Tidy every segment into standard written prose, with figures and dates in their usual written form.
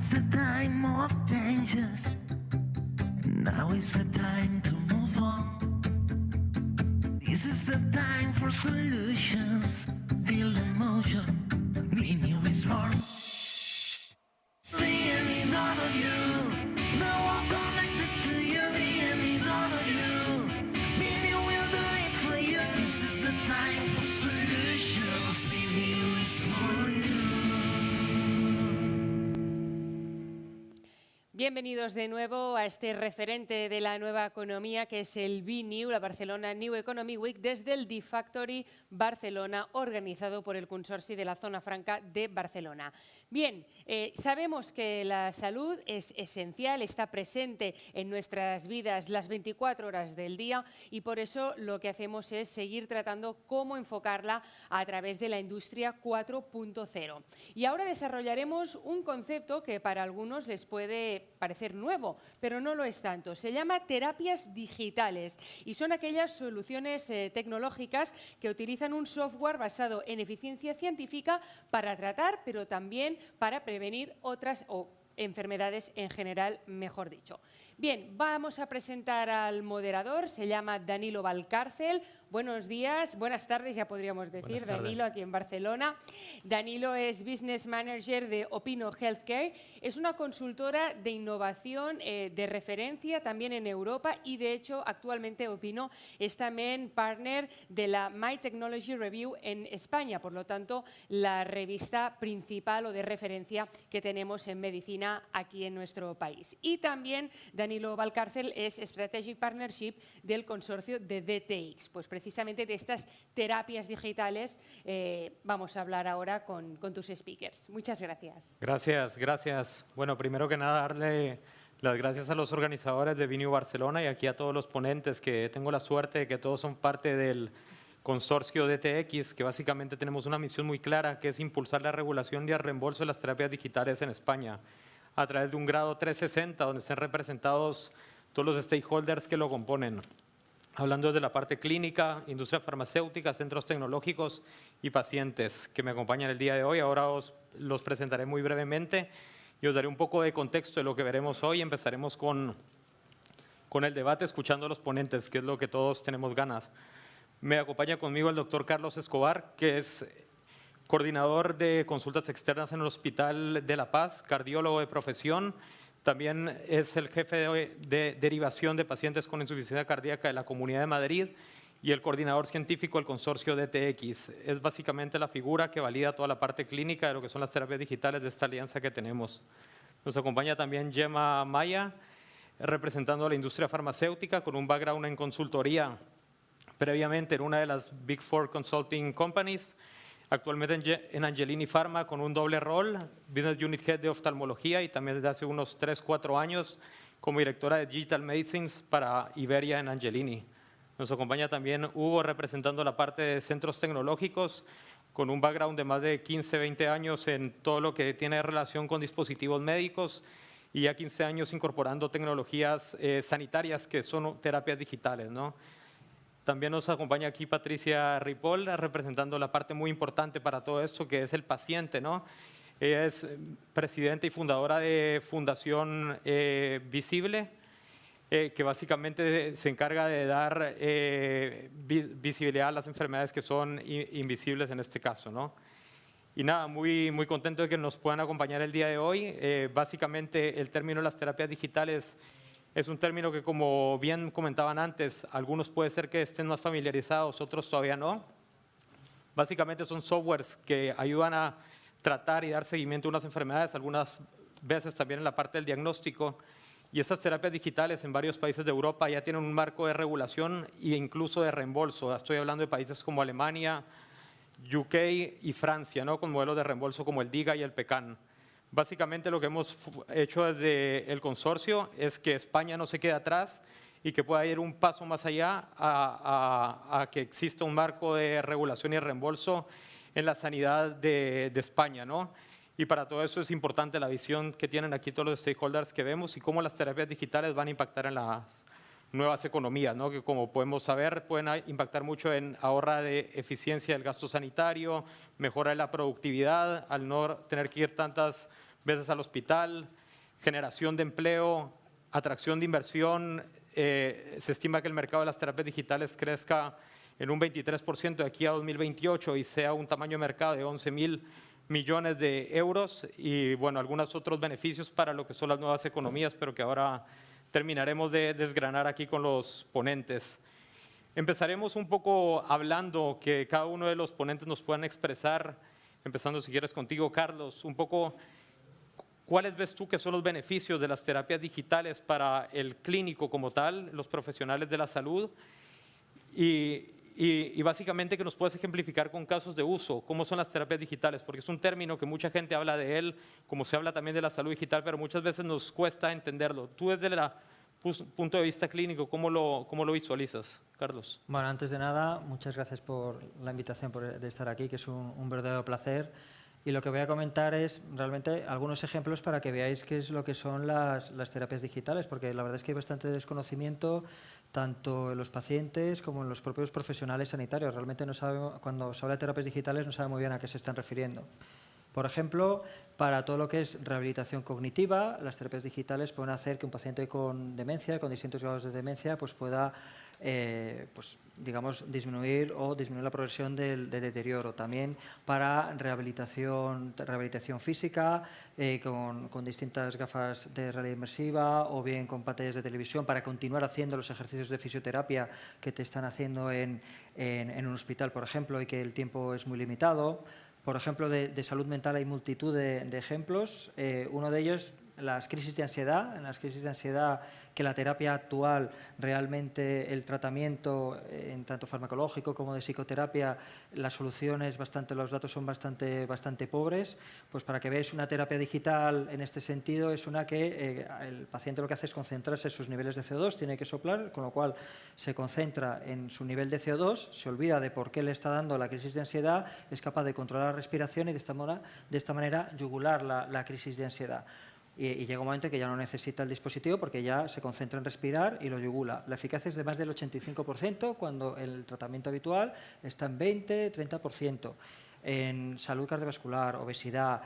it's a time of changes. Now is the time to move on. This is the time for solutions. Feel the motion. Be new is born. The any none of you. Now I'm connected to you. The any none of you. Be new will do it for you. This is the time for solutions. Be new is for you. Bienvenidos de nuevo a este referente de la nueva economía que es el BNew, la Barcelona New Economy Week, desde el D-Factory Barcelona, organizado por el Consorci de la Zona Franca de Barcelona. Bien, sabemos que la salud es esencial, está presente en nuestras vidas las 24 horas del día y por eso lo que hacemos es seguir tratando cómo enfocarla a través de la industria 4.0. Y ahora desarrollaremos un concepto que para algunos les puede parecer nuevo, pero no lo es tanto. Se llama terapias digitales y son aquellas soluciones tecnológicas que utilizan un software basado en eficiencia científica para tratar, pero también para prevenir otras enfermedades en general, mejor dicho. Bien, vamos a presentar al moderador, se llama Danilo Valcárcel. Buenos días, buenas tardes ya podríamos decir, Danilo, aquí en Barcelona. Danilo es Business Manager de Opino Healthcare. Es una consultora de innovación de referencia también en Europa y de hecho actualmente Opino es también partner de la My Technology Review en España, por lo tanto la revista principal o de referencia que tenemos en medicina aquí en nuestro país. Y también Danilo Valcárcel es Strategic Partnership del consorcio de DTX. Pues precisamente de estas terapias digitales vamos a hablar ahora con tus speakers. Muchas gracias. Gracias. Bueno, primero que nada, darle las gracias a los organizadores de BNew Barcelona y aquí a todos los ponentes, que tengo la suerte de que todos son parte del consorcio DTX, que básicamente tenemos una misión muy clara, que es impulsar la regulación y el reembolso de las terapias digitales en España a través de un grado 360, donde estén representados todos los stakeholders que lo componen. Hablando desde la parte clínica, industria farmacéutica, centros tecnológicos y pacientes que me acompañan el día de hoy. Ahora os los presentaré muy brevemente y os daré un poco de contexto de lo que veremos hoy. Empezaremos con el debate, escuchando a los ponentes, que es lo que todos tenemos ganas. Me acompaña conmigo el doctor Carlos Escobar, que es coordinador de consultas externas en el Hospital de La Paz, cardiólogo de profesión. También es el jefe de derivación de pacientes con insuficiencia cardíaca de la Comunidad de Madrid y el coordinador científico del consorcio DTX. Es básicamente la figura que valida toda la parte clínica de lo que son las terapias digitales de esta alianza que tenemos. Nos acompaña también Gemma Maya, representando a la industria farmacéutica con un background en consultoría previamente en una de las Big Four Consulting Companies. Actualmente en Angelini Pharma con un doble rol, Business Unit Head de oftalmología y también desde hace unos 3-4 años como directora de Digital Medicines para Iberia en Angelini. Nos acompaña también Hugo representando la parte de centros tecnológicos con un background de más de 15-20 años en todo lo que tiene relación con dispositivos médicos y ya 15 años incorporando tecnologías sanitarias que son terapias digitales, ¿no? También nos acompaña aquí Patricia Ripoll, representando la parte muy importante para todo esto, que es el paciente, ¿no? Ella es presidenta y fundadora de Fundación Visible, que básicamente se encarga de dar visibilidad a las enfermedades que son invisibles en este caso, ¿no? Y nada, muy contento de que nos puedan acompañar el día de hoy. Básicamente el término de las terapias digitales es un término que, como bien comentaban antes, algunos puede ser que estén más familiarizados, otros todavía no. Básicamente son softwares que ayudan a tratar y dar seguimiento a unas enfermedades, algunas veces también en la parte del diagnóstico. Y esas terapias digitales en varios países de Europa ya tienen un marco de regulación e incluso de reembolso. Estoy hablando de países como Alemania, UK y Francia, ¿no? Con modelos de reembolso como el DIGA y el PECAN. Básicamente lo que hemos hecho desde el consorcio es que España no se quede atrás y que pueda ir un paso más allá a que exista un marco de regulación y reembolso en la sanidad de España, ¿no? Y para todo eso es importante la visión que tienen aquí todos los stakeholders que vemos y cómo las terapias digitales van a impactar en las nuevas economías, ¿no? Que como podemos saber pueden impactar mucho en ahorra de eficiencia del gasto sanitario, mejora de la productividad al no tener que ir tantas veces al hospital, generación de empleo, atracción de inversión. Se estima que el mercado de las terapias digitales crezca en un 23% de aquí a 2028 y sea un tamaño de mercado de 11.000 millones de euros y bueno, algunos otros beneficios para lo que son las nuevas economías, pero que ahora terminaremos de desgranar aquí con los ponentes. Empezaremos un poco hablando, que cada uno de los ponentes nos puedan expresar, empezando si quieres contigo, Carlos, un poco cuáles ves tú que son los beneficios de las terapias digitales para el clínico como tal, los profesionales de la salud y básicamente que nos puedas ejemplificar con casos de uso, cómo son las terapias digitales, porque es un término que mucha gente habla de él, como se habla también de la salud digital, pero muchas veces nos cuesta entenderlo. Tú desde el punto de vista clínico, ¿cómo lo visualizas, Carlos? Bueno, antes de nada, muchas gracias por la invitación de estar aquí, que es un verdadero placer. Y lo que voy a comentar es realmente algunos ejemplos para que veáis qué es lo que son las terapias digitales, porque la verdad es que hay bastante desconocimiento tanto en los pacientes como en los propios profesionales sanitarios. Realmente no sabemos, cuando se habla de terapias digitales no saben muy bien a qué se están refiriendo. Por ejemplo, para todo lo que es rehabilitación cognitiva, las terapias digitales pueden hacer que un paciente con demencia, con distintos grados de demencia, pues pueda digamos, disminuir la progresión del deterioro. También para rehabilitación física, con distintas gafas de realidad inmersiva o bien con pantallas de televisión para continuar haciendo los ejercicios de fisioterapia que te están haciendo en un hospital, por ejemplo, y que el tiempo es muy limitado. Por ejemplo, de salud mental hay multitud de ejemplos. Uno de ellos, las crisis de ansiedad. En las crisis de ansiedad, que la terapia actual, realmente el tratamiento, en tanto farmacológico como de psicoterapia, las soluciones, los datos son bastante pobres. Pues para que veáis, una terapia digital en este sentido es una que el paciente lo que hace es concentrarse en sus niveles de CO2, tiene que soplar, con lo cual se concentra en su nivel de CO2, se olvida de por qué le está dando la crisis de ansiedad, es capaz de controlar la respiración y de esta manera yugular la crisis de ansiedad. Y llega un momento en que ya no necesita el dispositivo porque ya se concentra en respirar y lo yugula. La eficacia es de más del 85% cuando el tratamiento habitual está en 20-30%. En salud cardiovascular, obesidad,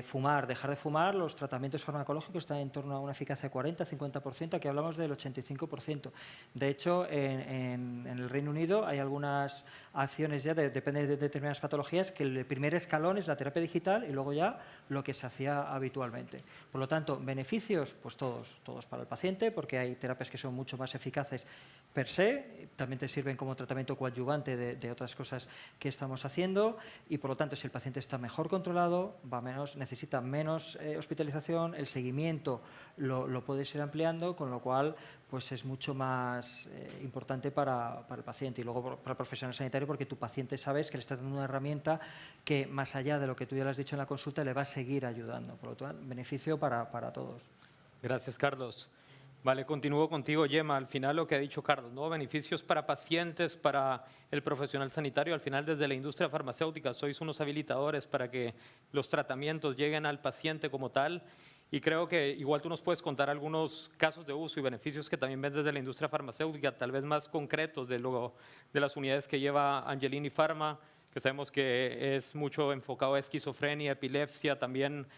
fumar, dejar de fumar, los tratamientos farmacológicos están en torno a una eficacia de 40-50%, aquí hablamos del 85%. De hecho, en el Reino Unido hay algunas acciones ya, depende de determinadas patologías, que el primer escalón es la terapia digital y luego ya lo que se hacía habitualmente. Por lo tanto, beneficios, pues todos para el paciente, porque hay terapias que son mucho más eficaces per se, también te sirven como tratamiento coadyuvante de otras cosas que estamos haciendo. Y, por lo tanto, si el paciente está mejor controlado, necesita menos hospitalización, el seguimiento lo puedes ir ampliando, con lo cual pues es mucho más importante para el paciente y luego para el profesional sanitario, porque tu paciente sabes que le estás dando una herramienta que, más allá de lo que tú ya le has dicho en la consulta, le va a seguir ayudando. Por lo tanto, beneficio para todos. Gracias, Carlos. Vale, continúo contigo, Gemma. Al final lo que ha dicho Carlos, ¿no? Beneficios para pacientes, para el profesional sanitario. Al final, desde la industria farmacéutica, sois unos habilitadores para que los tratamientos lleguen al paciente como tal. Y creo que igual tú nos puedes contar algunos casos de uso y beneficios que también ves desde la industria farmacéutica, tal vez más concretos de las unidades que lleva Angelini Pharma, que sabemos que es mucho enfocado a esquizofrenia, epilepsia, también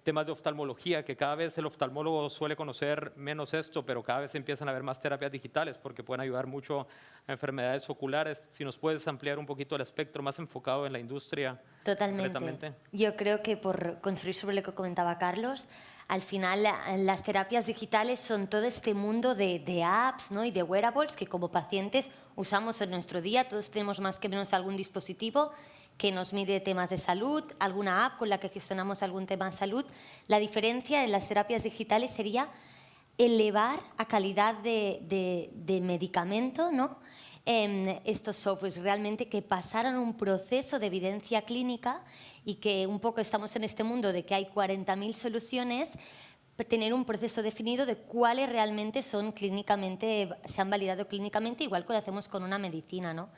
temas de oftalmología, que cada vez el oftalmólogo suele conocer menos esto, pero cada vez empiezan a haber más terapias digitales porque pueden ayudar mucho a enfermedades oculares. Si nos puedes ampliar un poquito el espectro más enfocado en la industria. Totalmente. Yo creo que, por construir sobre lo que comentaba Carlos, al final las terapias digitales son todo este mundo de apps, ¿no? Y de wearables que como pacientes usamos en nuestro día. Todos tenemos más que menos algún dispositivo que nos mide temas de salud, alguna app con la que gestionamos algún tema de salud. La diferencia en las terapias digitales sería elevar a calidad de medicamento, ¿no? Estos softwares realmente que pasaron un proceso de evidencia clínica y que un poco estamos en este mundo de que hay 40.000 soluciones, tener un proceso definido de cuáles realmente son clínicamente, se han validado clínicamente, igual que lo hacemos con una medicina, ¿no?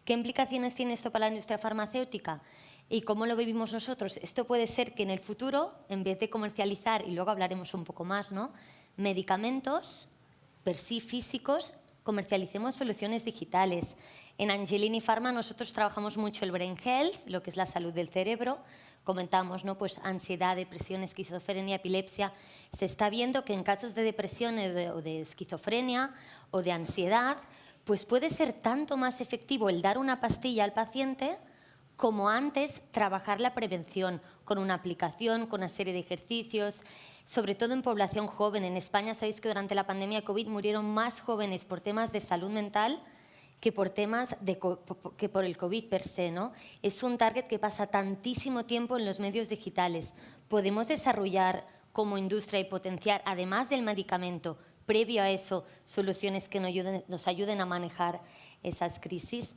¿Qué implicaciones tiene esto para la industria farmacéutica? ¿Y cómo lo vivimos nosotros? Esto puede ser que en el futuro, en vez de comercializar, y luego hablaremos un poco más, ¿no?, medicamentos per sí físicos, comercialicemos soluciones digitales. En Angelini Pharma nosotros trabajamos mucho el Brain Health, lo que es la salud del cerebro, comentamos, ¿no? Pues ansiedad, depresión, esquizofrenia, epilepsia, se está viendo que en casos de depresión o de esquizofrenia o de ansiedad, pues puede ser tanto más efectivo el dar una pastilla al paciente como antes trabajar la prevención con una aplicación, con una serie de ejercicios, sobre todo en población joven. En España sabéis que durante la pandemia de COVID murieron más jóvenes por temas de salud mental que por temas que por el COVID per se, ¿no? Es un target que pasa tantísimo tiempo en los medios digitales. Podemos desarrollar como industria y potenciar, además del medicamento, previo a eso, soluciones que nos ayuden a manejar esas crisis.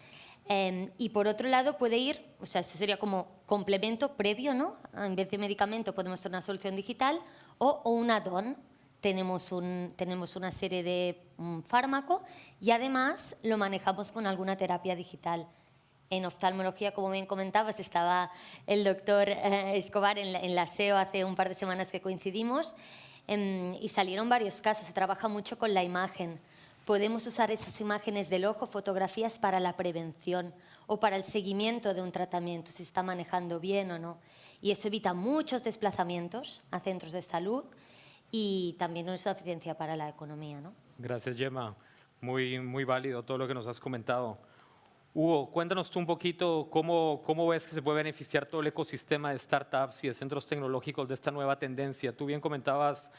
Y por otro lado puede ir, o sea, eso sería como complemento previo, ¿no? En vez de medicamento podemos tener una solución digital o un add-on. Tenemos una serie de fármaco y además lo manejamos con alguna terapia digital. En oftalmología, como bien comentabas, estaba el doctor Escobar en la SEO hace un par de semanas que coincidimos y salieron varios casos. Se trabaja mucho con la imagen. Podemos usar esas imágenes del ojo, fotografías para la prevención o para el seguimiento de un tratamiento, si está manejando bien o no. Y eso evita muchos desplazamientos a centros de salud y también es una eficiencia para la economía, ¿no? Gracias, Gemma. Muy válido todo lo que nos has comentado. Hugo, cuéntanos tú un poquito cómo ves que se puede beneficiar todo el ecosistema de startups y de centros tecnológicos de esta nueva tendencia. Tú bien comentabas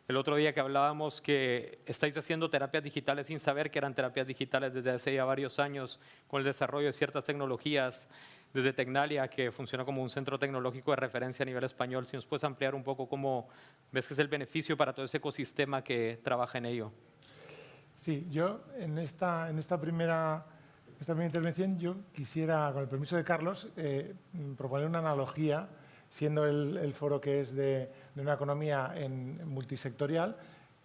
el otro día que hablábamos que estáis haciendo terapias digitales sin saber que eran terapias digitales desde hace ya varios años con el desarrollo de ciertas tecnologías, desde Tecnalia, que funciona como un centro tecnológico de referencia a nivel español. Si nos puedes ampliar un poco cómo ves que es el beneficio para todo ese ecosistema que trabaja en ello. Sí, yo en esta primera intervención yo quisiera, con el permiso de Carlos, proponer una analogía, siendo el foro que es de una economía multisectorial,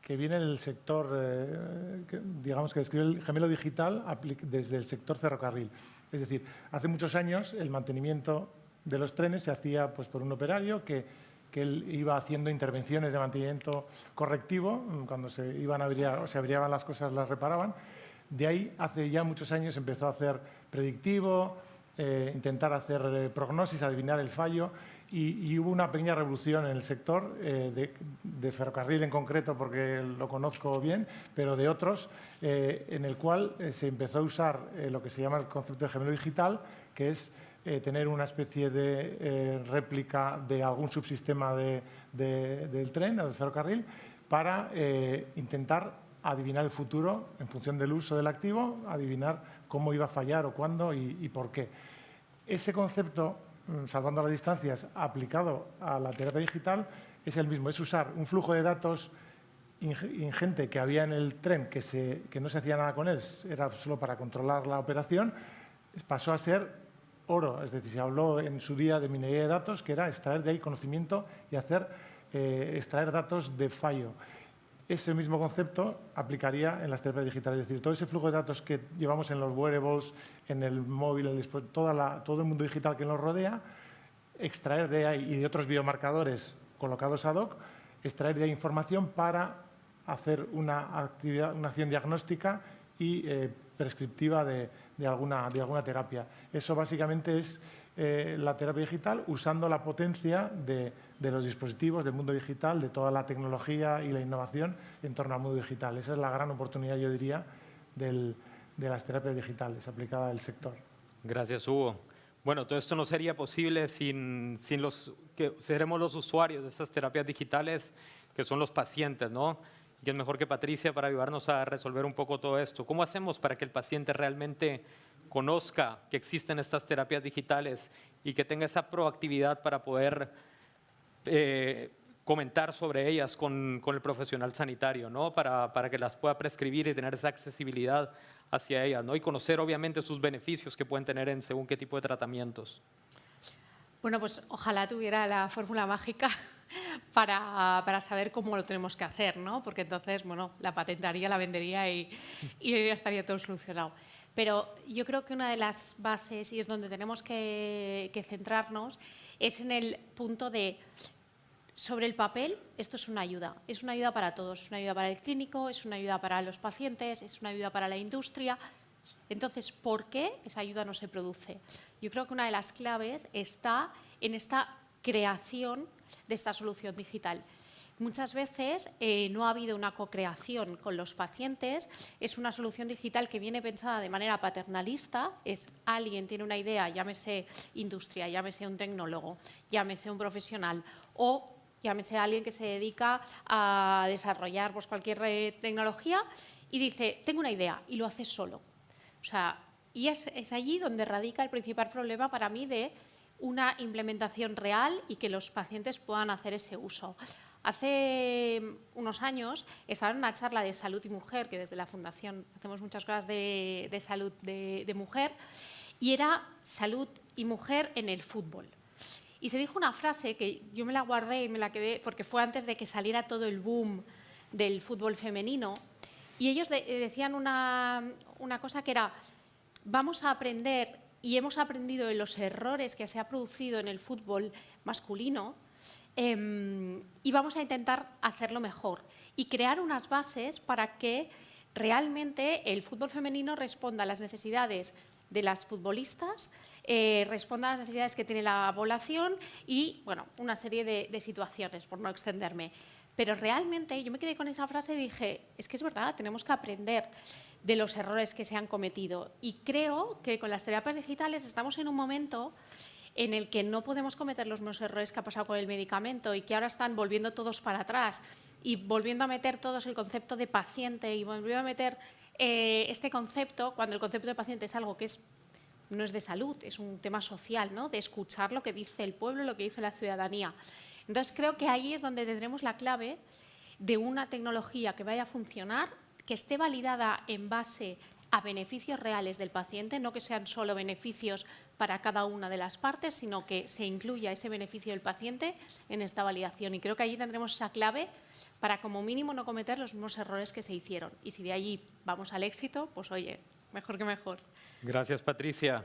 que viene del sector, digamos que describe el gemelo digital desde el sector ferrocarril. Es decir, hace muchos años el mantenimiento de los trenes se hacía pues, por un operario que él iba haciendo intervenciones de mantenimiento correctivo, cuando se iban a averiar o se averiaban las cosas las reparaban. De ahí, hace ya muchos años, empezó a hacer predictivo, intentar hacer prognosis, adivinar el fallo, y hubo una pequeña revolución en el sector, de ferrocarril en concreto, porque lo conozco bien, pero de otros, en el cual se empezó a usar lo que se llama el concepto de gemelo digital, que es tener una especie de réplica de algún subsistema del tren o del ferrocarril para intentar adivinar el futuro en función del uso del activo, adivinar cómo iba a fallar o cuándo y por qué. Ese concepto, salvando las distancias, aplicado a la terapia digital, es el mismo. Es usar un flujo de datos ingente que había en el tren, que no se hacía nada con él, era solo para controlar la operación, pasó a ser oro. Es decir, se habló en su día de minería de datos, que era extraer de ahí conocimiento y extraer datos de fallo. Ese mismo concepto aplicaría en las terapias digitales. Es decir, todo ese flujo de datos que llevamos en los wearables, en el móvil, todo el mundo digital que nos rodea, extraer de ahí y de otros biomarcadores colocados ad hoc, extraer de ahí información para hacer una acción diagnóstica y prescriptiva de alguna terapia. Eso básicamente es la terapia digital, usando la potencia de los dispositivos, del mundo digital, de toda la tecnología y la innovación en torno al mundo digital. Esa es la gran oportunidad, yo diría, de las terapias digitales aplicadas al sector. Gracias, Hugo. Bueno, todo esto no sería posible sin los que seremos los usuarios de estas terapias digitales, que son los pacientes, ¿no? Y es mejor que Patricia para ayudarnos a resolver un poco todo esto. ¿Cómo hacemos para que el paciente realmente conozca que existen estas terapias digitales y que tenga esa proactividad para poder comentar sobre ellas con el profesional sanitario, ¿no? Para que las pueda prescribir y tener esa accesibilidad hacia ellas, ¿no? Y conocer obviamente sus beneficios que pueden tener en según qué tipo de tratamientos? Bueno, pues ojalá tuviera la fórmula mágica para saber cómo lo tenemos que hacer, ¿no? Porque entonces, bueno, la patentaría, la vendería y ya estaría todo solucionado. Pero yo creo que una de las bases, y es donde tenemos que centrarnos, es en el punto de, sobre el papel, esto es una ayuda para todos, es una ayuda para el clínico, es una ayuda para los pacientes, es una ayuda para la industria. Entonces, ¿por qué esa ayuda no se produce? Yo creo que una de las claves está en esta creación de esta solución digital. Muchas veces no ha habido una co-creación con los pacientes, es una solución digital que viene pensada de manera paternalista, es alguien tiene una idea, llámese industria, llámese un tecnólogo, llámese un profesional o llámese alguien que se dedica a desarrollar pues, cualquier tecnología y dice, tengo una idea y lo hace solo. O sea, y es allí donde radica el principal problema para mí de una implementación real y que los pacientes puedan hacer ese uso. Hace unos años estaba en una charla de salud y mujer, que desde la Fundación hacemos muchas cosas de salud de mujer, y era salud y mujer en el fútbol. Y se dijo una frase que yo me la guardé y me la quedé, porque fue antes de que saliera todo el boom del fútbol femenino, y ellos decían una cosa que era, vamos a aprender, y hemos aprendido de los errores que se ha producido en el fútbol masculino, y vamos a intentar hacerlo mejor y crear unas bases para que realmente el fútbol femenino responda a las necesidades de las futbolistas, responda a las necesidades que tiene la población y, bueno, una serie de situaciones, por no extenderme. Pero realmente yo me quedé con esa frase y dije, es que es verdad, tenemos que aprender de los errores que se han cometido. Y creo que con las terapias digitales estamos en un momento en el que no podemos cometer los mismos errores que ha pasado con el medicamento y que ahora están volviendo todos para atrás y volviendo a meter todos el concepto de paciente y volviendo a meter este concepto, cuando el concepto de paciente es algo que no es de salud, es un tema social, ¿no? De escuchar lo que dice el pueblo, lo que dice la ciudadanía. Entonces creo que ahí es donde tendremos la clave de una tecnología que vaya a funcionar, que esté validada en base a beneficios reales del paciente, no que sean solo beneficios para cada una de las partes, sino que se incluya ese beneficio del paciente en esta validación. Y creo que allí tendremos esa clave para, como mínimo, no cometer los mismos errores que se hicieron. Y si de allí vamos al éxito, pues oye, mejor que mejor. Gracias, Patricia.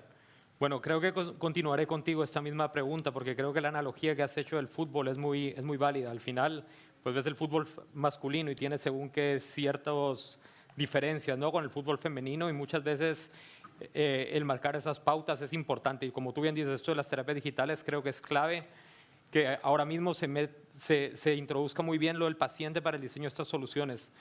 Bueno, creo que continuaré contigo esta misma pregunta porque creo que la analogía que has hecho del fútbol es muy válida. Al final, pues ves el fútbol masculino y tiene según qué ciertas diferencias, ¿no? Con el fútbol femenino y muchas veces el marcar esas pautas es importante. Y como tú bien dices, esto de las terapias digitales creo que es clave que ahora mismo se introduzca muy bien lo del paciente para el diseño de estas soluciones.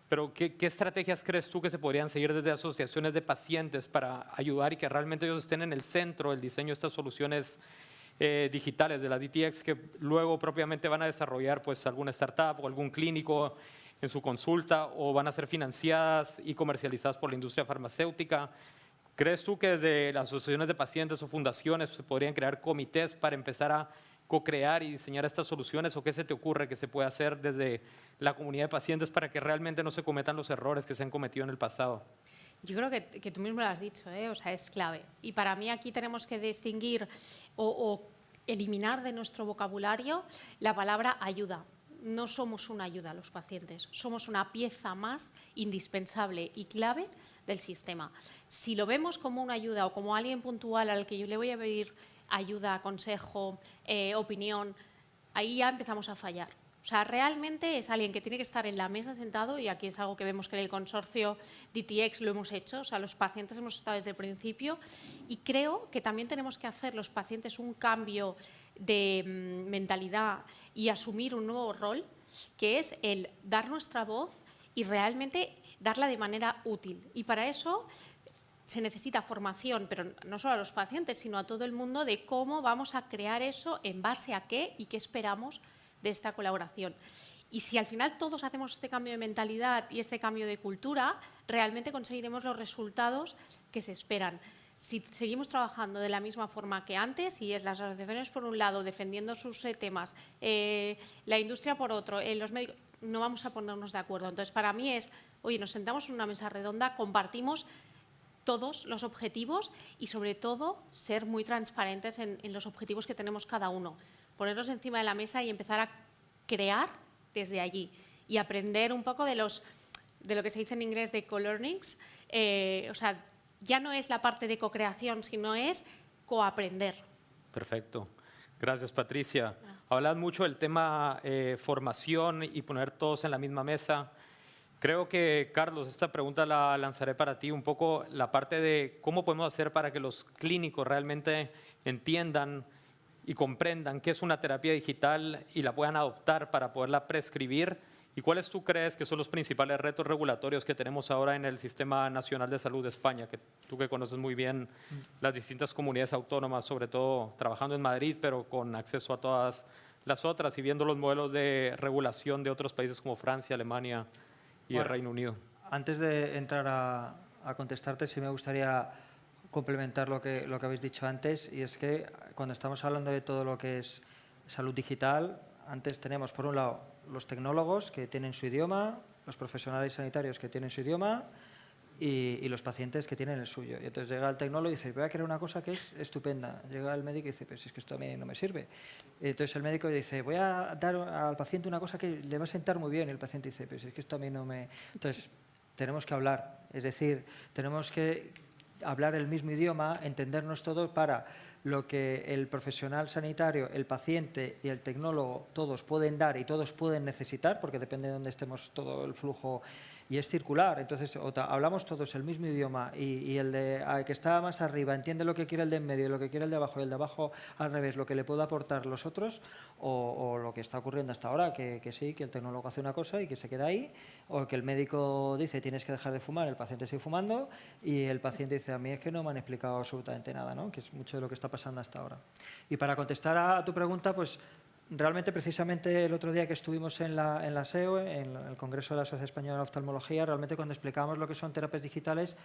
Pero ¿qué estrategias crees tú que se podrían seguir desde asociaciones de pacientes para ayudar y que realmente ellos estén en el centro del diseño de estas soluciones digitales de las DTX que luego propiamente van a desarrollar pues alguna startup o algún clínico en su consulta o van a ser financiadas y comercializadas por la industria farmacéutica? ¿Crees tú que desde las asociaciones de pacientes o fundaciones se podrían crear comités para empezar a co-crear y diseñar estas soluciones o qué se te ocurre que se puede hacer desde la comunidad de pacientes para que realmente no se cometan los errores que se han cometido en el pasado? Yo creo que tú mismo lo has dicho, o sea, es clave. Y para mí aquí tenemos que distinguir o eliminar de nuestro vocabulario la palabra ayuda. No somos una ayuda a los pacientes, somos una pieza más indispensable y clave del sistema. Si lo vemos como una ayuda o como alguien puntual al que yo le voy a pedir ayuda, consejo, opinión, ahí ya empezamos a fallar. O sea, realmente es alguien que tiene que estar en la mesa sentado y aquí es algo que vemos que en el consorcio DTX lo hemos hecho, o sea, los pacientes hemos estado desde el principio y creo que también tenemos que hacer los pacientes un cambio de mentalidad y asumir un nuevo rol, que es el dar nuestra voz y realmente darla de manera útil. Y para eso se necesita formación, pero no solo a los pacientes, sino a todo el mundo de cómo vamos a crear eso, en base a qué y qué esperamos de esta colaboración. Y si al final todos hacemos este cambio de mentalidad y este cambio de cultura, realmente conseguiremos los resultados que se esperan. Si seguimos trabajando de la misma forma que antes, y es las asociaciones por un lado defendiendo sus temas, la industria por otro, los médicos, no vamos a ponernos de acuerdo. Entonces, para mí es, oye, nos sentamos en una mesa redonda, compartimos todos los objetivos y, sobre todo, ser muy transparentes en los objetivos que tenemos cada uno. Ponerlos encima de la mesa y empezar a crear desde allí y aprender un poco de lo que se dice en inglés de co-learnings, o sea, ya no es la parte de co-creación, sino es coaprender. Perfecto. Gracias, Patricia. Hablas mucho del tema formación y poner todos en la misma mesa. Creo que, Carlos, esta pregunta la lanzaré para ti, un poco la parte de cómo podemos hacer para que los clínicos realmente entiendan y comprendan qué es una terapia digital y la puedan adoptar para poderla prescribir? ¿Y cuáles tú crees que son los principales retos regulatorios que tenemos ahora en el Sistema Nacional de Salud de España? Que tú que conoces muy bien las distintas comunidades autónomas, sobre todo trabajando en Madrid, pero con acceso a todas las otras y viendo los modelos de regulación de otros países como Francia, Alemania y el Reino Unido. Antes de entrar a contestarte, sí me gustaría complementar lo que habéis dicho antes, y es que cuando estamos hablando de todo lo que es salud digital, antes tenemos, por un lado, los tecnólogos que tienen su idioma, los profesionales sanitarios que tienen su idioma y los pacientes que tienen el suyo. Y entonces llega el tecnólogo y dice, voy a crear una cosa que es estupenda. Llega el médico y dice, pues es que esto a mí no me sirve. Y entonces el médico dice, voy a dar al paciente una cosa que le va a sentar muy bien. Y el paciente dice, pues es que esto a mí no me... Entonces, tenemos que hablar. Es decir, tenemos que hablar el mismo idioma, entendernos todos para lo que el profesional sanitario, el paciente y el tecnólogo todos pueden dar y todos pueden necesitar, porque depende de dónde estemos todo el flujo y es circular. Entonces, hablamos todos el mismo idioma y el que está más arriba entiende lo que quiere el de en medio y lo que quiere el de abajo, y el de abajo al revés, lo que le puede aportar los otros, o lo que está ocurriendo hasta ahora, que sí, que el tecnólogo hace una cosa y que se queda ahí, o que el médico dice tienes que dejar de fumar, el paciente sigue fumando, y el paciente dice a mí es que no me han explicado absolutamente nada, ¿no? Que es mucho de lo que está pasando hasta ahora. Y para contestar a tu pregunta, pues realmente, precisamente el otro día que estuvimos en la SEO, en el Congreso de la Sociedad Española de Oftalmología, realmente cuando explicábamos lo que son terapias digitales,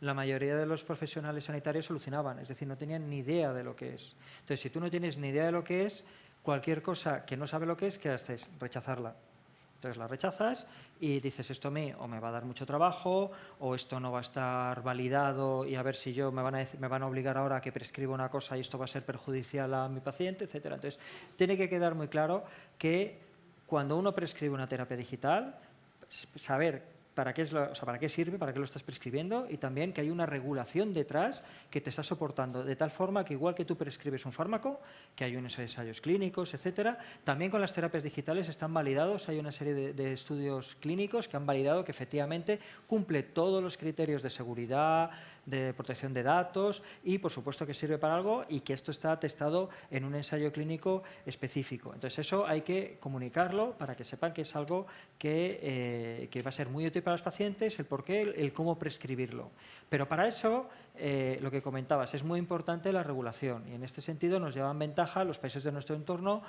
la mayoría de los profesionales sanitarios alucinaban, es decir, no tenían ni idea de lo que es. Entonces, si tú no tienes ni idea de lo que es, cualquier cosa que no sabe lo que es, ¿qué haces? Rechazarla. Entonces la rechazas y dices, esto a mí o me va a dar mucho trabajo, o esto no va a estar validado y a ver si yo me van a obligar ahora a que prescriba una cosa y esto va a ser perjudicial a mi paciente, etcétera. Entonces tiene que quedar muy claro que cuando uno prescribe una terapia digital, saber para qué sirve, para qué lo estás prescribiendo, y también que hay una regulación detrás que te está soportando, de tal forma que igual que tú prescribes un fármaco, que hay unos ensayos clínicos, etcétera, también con las terapias digitales están validados, hay una serie de estudios clínicos que han validado que efectivamente cumple todos los criterios de seguridad, de protección de datos y, por supuesto, que sirve para algo y que esto está testado en un ensayo clínico específico. Entonces, eso hay que comunicarlo para que sepan que es algo que va a ser muy útil para los pacientes, el por qué, el cómo prescribirlo. Pero para eso, lo que comentabas, es muy importante la regulación, y en este sentido nos llevan ventaja los países de nuestro entorno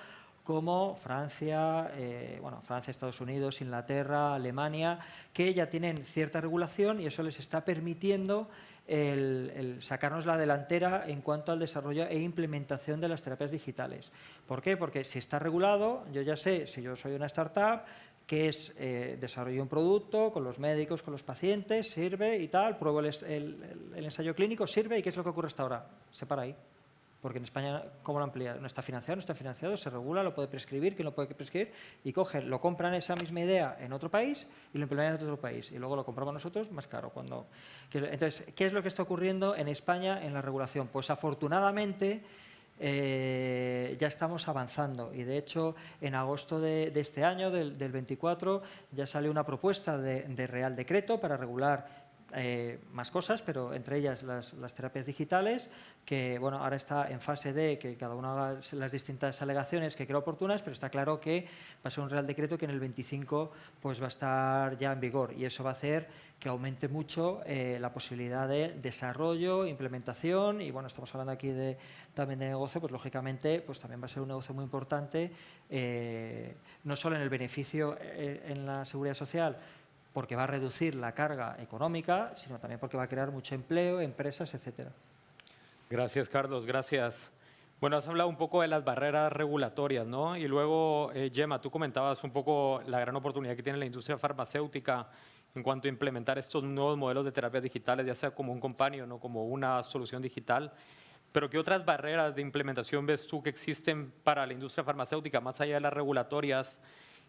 como Francia, Estados Unidos, Inglaterra, Alemania, que ya tienen cierta regulación y eso les está permitiendo el sacarnos la delantera en cuanto al desarrollo e implementación de las terapias digitales. ¿Por qué? Porque si está regulado, yo ya sé, si yo soy una startup, que es desarrollo un producto con los médicos, con los pacientes, sirve y tal, pruebo el ensayo clínico, sirve, ¿y qué es lo que ocurre hasta ahora? Se para ahí. Porque en España, ¿cómo lo amplía? No está financiado, se regula, lo puede prescribir, quién lo puede prescribir, y cogen, lo compran esa misma idea en otro país y lo implementan en otro país, y luego lo compramos nosotros más caro. Entonces, ¿qué es lo que está ocurriendo en España en la regulación? Pues afortunadamente ya estamos avanzando, y de hecho en agosto de este año, del 24, ya salió una propuesta de Real Decreto para regular más cosas, pero entre ellas las terapias digitales, que bueno, ahora está en fase de que cada uno haga las distintas alegaciones que crea oportunas, pero está claro que va a ser un Real Decreto que en el 25 pues va a estar ya en vigor, y eso va a hacer que aumente mucho la posibilidad de desarrollo, implementación, y bueno, estamos hablando aquí también de negocio, pues lógicamente pues también va a ser un negocio muy importante, no solo en el beneficio en la seguridad social, porque va a reducir la carga económica, sino también porque va a crear mucho empleo, empresas, etcétera. Gracias, Carlos, gracias. Bueno, has hablado un poco de las barreras regulatorias, ¿no? Y luego, Gemma, tú comentabas un poco la gran oportunidad que tiene la industria farmacéutica en cuanto a implementar estos nuevos modelos de terapias digitales, ya sea como un companion o como una solución digital. Pero ¿qué otras barreras de implementación ves tú que existen para la industria farmacéutica, más allá de las regulatorias?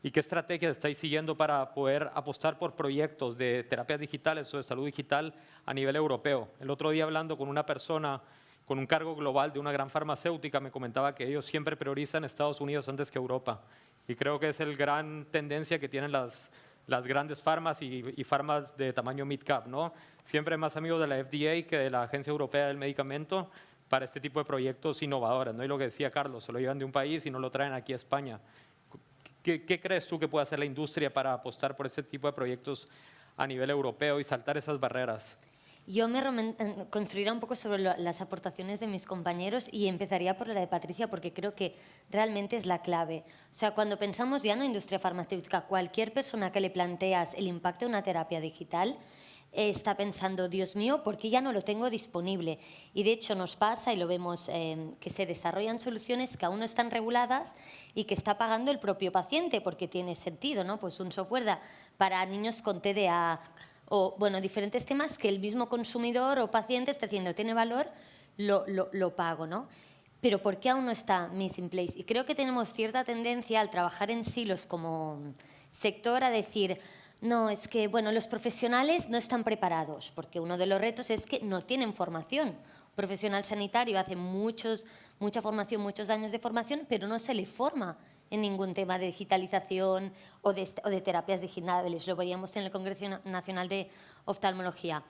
¿Y qué estrategias estáis siguiendo para poder apostar por proyectos de terapias digitales o de salud digital a nivel europeo? El otro día, hablando con una persona con un cargo global de una gran farmacéutica, me comentaba que ellos siempre priorizan Estados Unidos antes que Europa. Y creo que es la gran tendencia que tienen las grandes farmas y farmas de tamaño mid-cap, ¿no? Siempre más amigos de la FDA que de la Agencia Europea del Medicamento, para este tipo de proyectos innovadores, ¿no? Y lo que decía Carlos, se lo llevan de un país y no lo traen aquí a España. ¿Qué crees tú que puede hacer la industria para apostar por este tipo de proyectos a nivel europeo y saltar esas barreras? Yo me construiría un poco sobre las aportaciones de mis compañeros y empezaría por la de Patricia porque creo que realmente es la clave. O sea, cuando pensamos ya en la industria farmacéutica, cualquier persona que le planteas el impacto de una terapia digital está pensando, Dios mío, ¿por qué ya no lo tengo disponible? Y de hecho nos pasa, y lo vemos, que se desarrollan soluciones que aún no están reguladas y que está pagando el propio paciente porque tiene sentido, ¿no? Pues un software para niños con TDA, o bueno, diferentes temas que el mismo consumidor o paciente está diciendo, tiene valor, lo pago, ¿no? Pero ¿por qué aún no está Missing Place? Y creo que tenemos cierta tendencia al trabajar en silos como sector a decir, no, es que bueno, los profesionales no están preparados, porque uno de los retos es que no tienen formación. Un profesional sanitario hace mucha formación, muchos años de formación, pero no se le forma en ningún tema de digitalización o de terapias digitales. Lo veíamos en el Congreso Nacional de Oftalmología.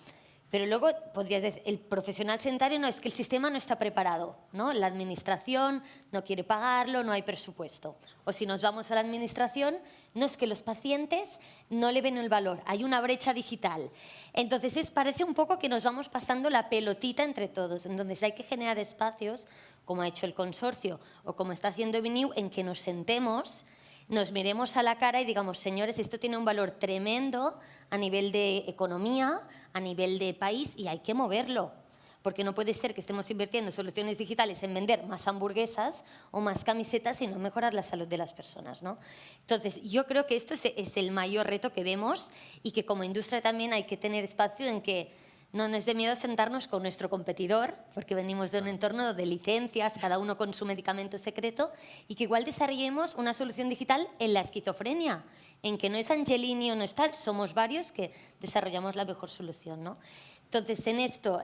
Pero luego podrías decir, el profesional sanitario no, es que el sistema no está preparado, ¿no? La administración no quiere pagarlo, no hay presupuesto. O si nos vamos a la administración, no, es que los pacientes no le ven el valor, hay una brecha digital. Entonces parece un poco que nos vamos pasando la pelotita entre todos, entonces hay que generar espacios, como ha hecho el consorcio o como está haciendo Biniu, en que nos sentemos, nos miremos a la cara y digamos, señores, esto tiene un valor tremendo a nivel de economía, a nivel de país y hay que moverlo. Porque no puede ser que estemos invirtiendo soluciones digitales en vender más hamburguesas o más camisetas y no mejorar la salud de las personas, ¿no? Entonces, yo creo que esto es el mayor reto que vemos y que como industria también hay que tener espacio en que no nos dé miedo sentarnos con nuestro competidor, porque venimos de un entorno de licencias, cada uno con su medicamento secreto, y que igual desarrollemos una solución digital en la esquizofrenia, en que no es Angelini o no es tal, somos varios que desarrollamos la mejor solución, ¿no? Entonces, en esto,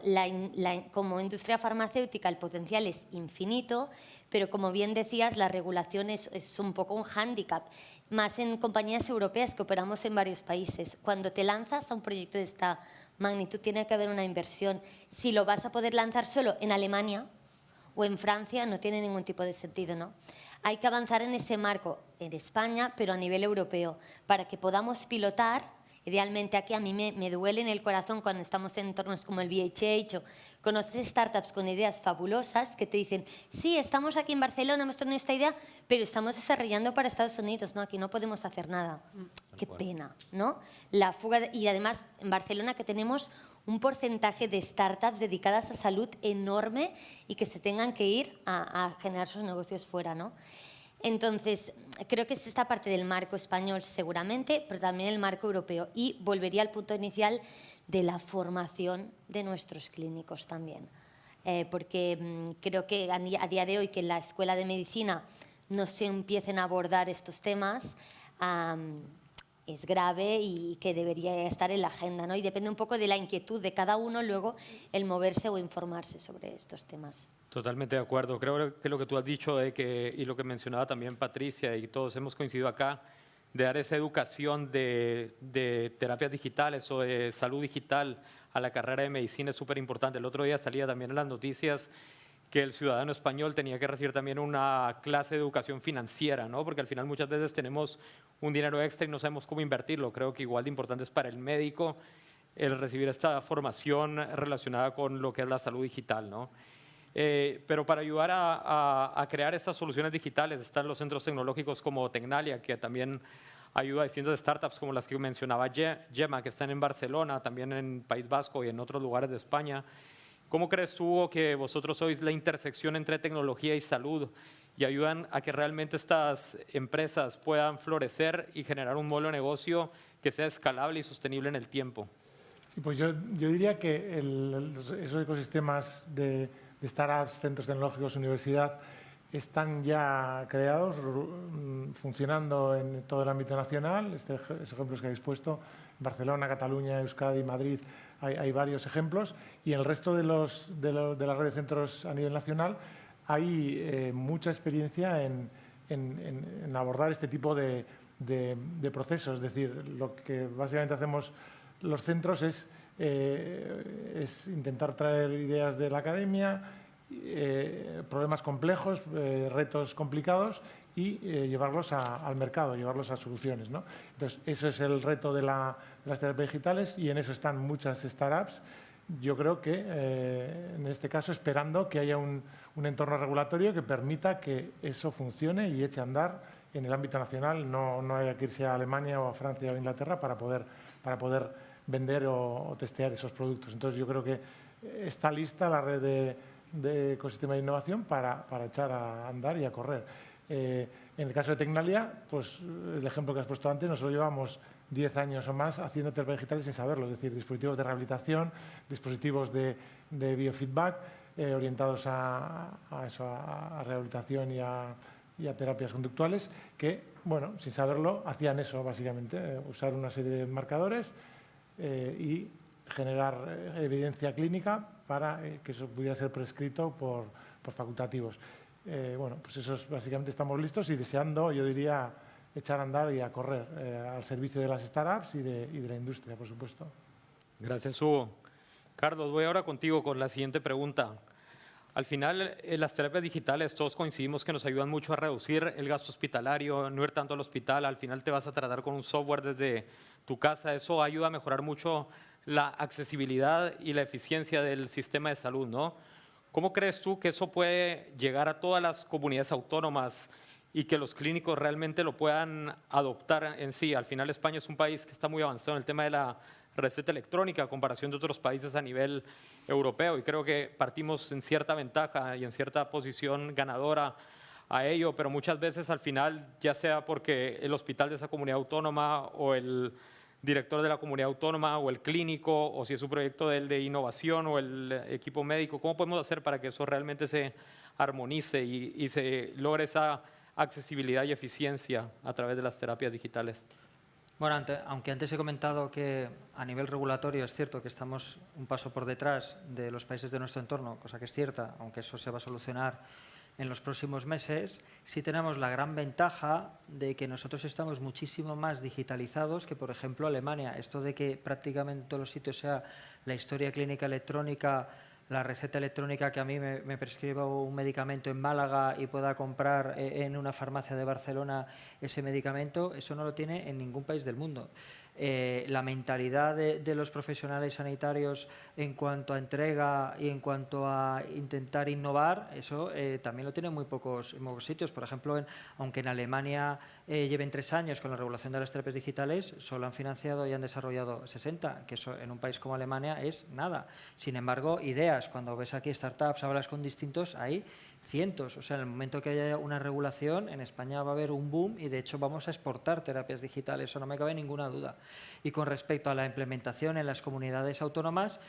como industria farmacéutica, el potencial es infinito, pero como bien decías, la regulación es un poco un hándicap, más en compañías europeas que operamos en varios países. Cuando te lanzas a un proyecto de esta magnitud, tiene que haber una inversión. Si lo vas a poder lanzar solo en Alemania o en Francia, no tiene ningún tipo de sentido, ¿no? Hay que avanzar en ese marco en España, pero a nivel europeo, para que podamos pilotar. Idealmente aquí a mí me duele en el corazón cuando estamos en entornos como el VHH o conoces startups con ideas fabulosas que te dicen, sí, estamos aquí en Barcelona, hemos tenido esta idea, pero estamos desarrollando para Estados Unidos, ¿no? Aquí no podemos hacer nada. Qué pena, ¿no? La fuga y además en Barcelona que tenemos un porcentaje de startups dedicadas a salud enorme y que se tengan que ir a generar sus negocios fuera, ¿no? Entonces, creo que es esta parte del marco español seguramente, pero también el marco europeo. Y volvería al punto inicial de la formación de nuestros clínicos también. Porque creo que a día de hoy que en la Escuela de Medicina no se empiecen a abordar estos temas, es grave y que debería estar en la agenda, ¿no? Y depende un poco de la inquietud de cada uno luego el moverse o informarse sobre estos temas. Totalmente de acuerdo. Creo que lo que tú has dicho y lo que mencionaba también Patricia y todos hemos coincidido acá, de dar esa educación de terapias digitales o de salud digital a la carrera de medicina es súper importante. El otro día salía también en las noticias que el ciudadano español tenía que recibir también una clase de educación financiera, ¿no? Porque al final muchas veces tenemos un dinero extra y no sabemos cómo invertirlo. Creo que igual de importante es para el médico el recibir esta formación relacionada con lo que es la salud digital, ¿no? Pero para ayudar a crear estas soluciones digitales están los centros tecnológicos como Tecnalia, que también ayuda a distintas startups como las que mencionaba Gemma, que están en Barcelona, también en País Vasco y en otros lugares de España. ¿Cómo crees tú, Hugo, que vosotros sois la intersección entre tecnología y salud y ayudan a que realmente estas empresas puedan florecer y generar un modelo de negocio que sea escalable y sostenible en el tiempo? Sí, pues yo diría que esos ecosistemas de startups, centros tecnológicos, universidad, están ya creados, funcionando en todo el ámbito nacional. Estos ejemplos que habéis puesto, Barcelona, Cataluña, Euskadi, Madrid, hay varios ejemplos. Y en el resto de la red de centros a nivel nacional hay mucha experiencia en abordar este tipo de procesos. Es decir, lo que básicamente hacemos los centros es intentar traer ideas de la academia, problemas complejos, retos complicados y llevarlos al mercado, llevarlos a soluciones, ¿no? Entonces, eso es el reto de las terapias digitales y en eso están muchas startups. Yo creo que, en este caso, esperando que haya un entorno regulatorio que permita que eso funcione y eche a andar en el ámbito nacional. No haya que irse a Alemania o a Francia o a Inglaterra para poder vender o testear esos productos. Entonces, yo creo que está lista la red de ecosistema de innovación para echar a andar y a correr. En el caso de Tecnalia, pues el ejemplo que has puesto antes, nosotros llevamos 10 años o más haciendo terapias digitales sin saberlo, es decir, dispositivos de rehabilitación, dispositivos de biofeedback orientados a rehabilitación y a terapias conductuales que, bueno, sin saberlo, hacían eso básicamente, usar una serie de marcadores y generar evidencia clínica para que eso pudiera ser prescrito por facultativos. Bueno, pues eso es, básicamente estamos listos y deseando, yo diría, echar a andar y a correr al servicio de las startups y de la industria, por supuesto. Gracias, Hugo. Carlos, voy ahora contigo con la siguiente pregunta. Al final, las terapias digitales, todos coincidimos que nos ayudan mucho a reducir el gasto hospitalario, no ir tanto al hospital, al final te vas a tratar con un software desde tu casa, eso ayuda a mejorar mucho la accesibilidad y la eficiencia del sistema de salud, ¿no? ¿Cómo crees tú que eso puede llegar a todas las comunidades autónomas y que los clínicos realmente lo puedan adoptar en sí? Al final España es un país que está muy avanzado en el tema de la receta electrónica a comparación de otros países a nivel europeo y creo que partimos en cierta ventaja y en cierta posición ganadora a ello, pero muchas veces al final, ya sea porque el hospital de esa comunidad autónoma o el director de la comunidad autónoma o el clínico o si es un proyecto de innovación o el equipo médico, ¿cómo podemos hacer para que eso realmente se armonice y se logre esa accesibilidad y eficiencia a través de las terapias digitales? Bueno, aunque antes he comentado que a nivel regulatorio es cierto que estamos un paso por detrás de los países de nuestro entorno, cosa que es cierta, aunque eso se va a solucionar en los próximos meses, sí tenemos la gran ventaja de que nosotros estamos muchísimo más digitalizados que, por ejemplo, Alemania. Esto de que prácticamente en todos los sitios sea la historia clínica electrónica, la receta electrónica, que a mí me prescriba un medicamento en Málaga y pueda comprar en una farmacia de Barcelona ese medicamento, eso no lo tiene en ningún país del mundo. La mentalidad de los profesionales sanitarios en cuanto a entrega y en cuanto a intentar innovar, eso también lo tienen muy pocos sitios. Por ejemplo, aunque en Alemania lleven 3 años con la regulación de las terapias digitales, solo han financiado y han desarrollado 60, que eso en un país como Alemania es nada. Sin embargo, ideas, cuando ves aquí startups, hablas con distintos, hay cientos. O sea, en el momento que haya una regulación, en España va a haber un boom y de hecho vamos a exportar terapias digitales, eso no me cabe ninguna duda. Y con respecto a la implementación en las comunidades autónomas,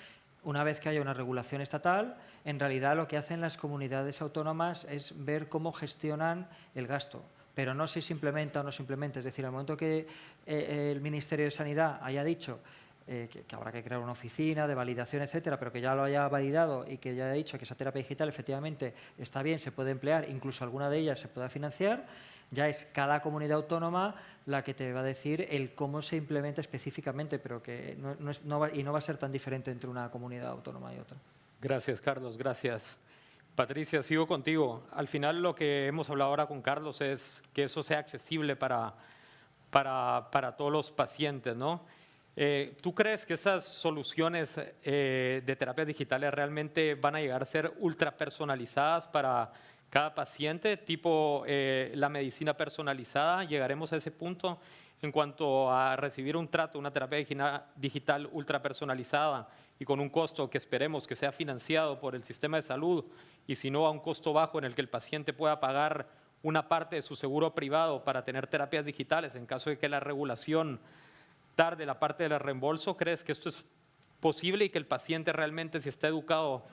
una vez que haya una regulación estatal, en realidad lo que hacen las comunidades autónomas es ver cómo gestionan el gasto, pero no si se implementa o no se implementa. Es decir, al momento que el Ministerio de Sanidad haya dicho que habrá que crear una oficina de validación, etcétera, pero que ya lo haya validado y que ya haya dicho que esa terapia digital efectivamente está bien, se puede emplear, incluso alguna de ellas se pueda financiar, ya es cada comunidad autónoma la que te va a decir el cómo se implementa específicamente, pero que no va a ser tan diferente entre una comunidad autónoma y otra. Gracias, Carlos, gracias. Patricia, sigo contigo. Al final lo que hemos hablado ahora con Carlos es que eso sea accesible para todos los pacientes, ¿no? ¿Tú crees que esas soluciones de terapias digitales realmente van a llegar a ser ultra personalizadas para cada paciente, tipo la medicina personalizada? ¿Llegaremos a ese punto en cuanto a recibir un trato, una terapia digital ultra personalizada y con un costo que esperemos que sea financiado por el sistema de salud y si no a un costo bajo en el que el paciente pueda pagar una parte de su seguro privado para tener terapias digitales en caso de que la regulación tarde la parte del reembolso? ¿Crees que esto es posible y que el paciente realmente, si está educado,